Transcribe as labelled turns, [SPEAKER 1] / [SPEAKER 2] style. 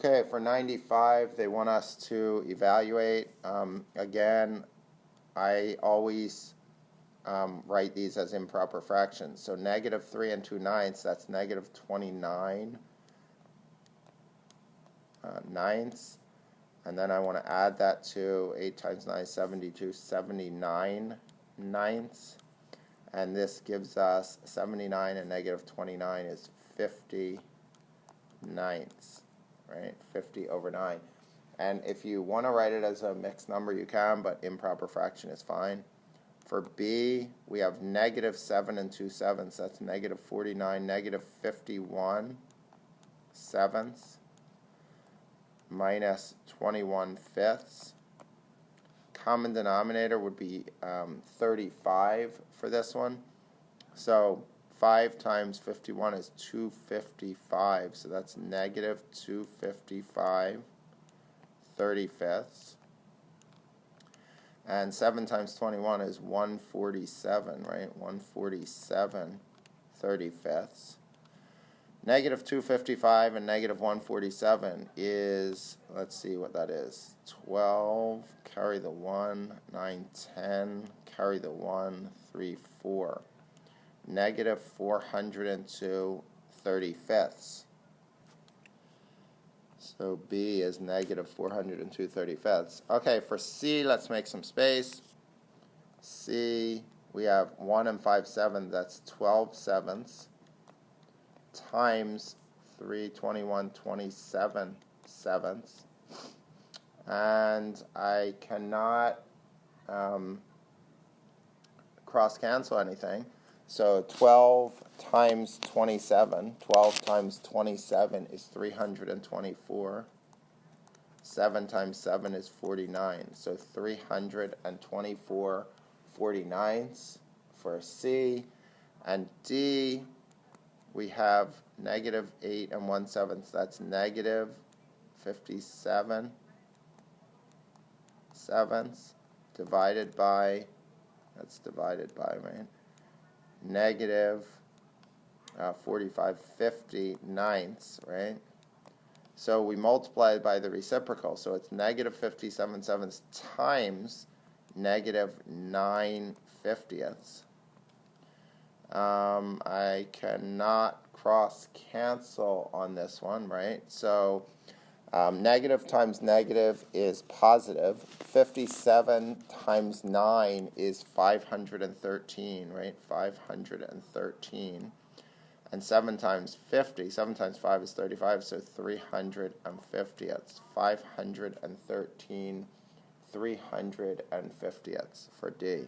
[SPEAKER 1] Okay, for 95, they want us to evaluate. Again, I always write these as improper fractions. So negative 3 and 2/9, that's negative 29 ninths. And then I want to add that to 8 times 9 is 72, 79 ninths. And this gives us 79 and negative 29 is 50 ninths, right? 50 over 9. And if you want to write it as a mixed number, you can, but improper fraction is fine. For B, we have negative 7 and 2/7. That's negative 49, negative 51 sevenths, minus 21 fifths. Common denominator would be 35 for this one. So 5 times 51 is 255. So that's negative 255 35ths. And 7 times 21 is 147, right? 147 35ths. Negative 255 and negative 147 is, let's see what that is, 12, carry the 1, 9, 10, carry the 1, 3, 4. Negative 402 35ths. So B is negative 402 35ths. Okay, for C, let's make some space. C, we have 1 and 5/7, that's 12 sevenths, times 3, 21, 27 sevenths. And I cannot cross-cancel anything. So 12 times 27, 12 times 27 is 324. 7 times 7 is 49. So 324 49ths for C. And D, we have negative 8 and 1/7. That's negative 57 sevenths divided by, that's divided by, right? Negative 45 50 ninths, right? So we multiply by the reciprocal. So it's negative 57 sevenths times negative 9 50ths. I cannot cross-cancel on this one, right? So negative times negative is positive. 57 times 9 is 513, right? 513. And 7 times 50, 7 times 5 is 35, so 350. That's 513 350ths for D.